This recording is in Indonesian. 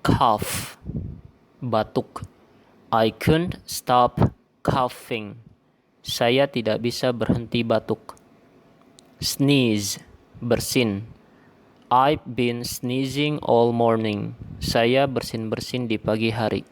Cough, batuk. I couldn't stop coughing. Saya tidak bisa berhenti batuk. Sneeze, bersin. I've been sneezing all morning. Saya bersin-bersin di pagi hari.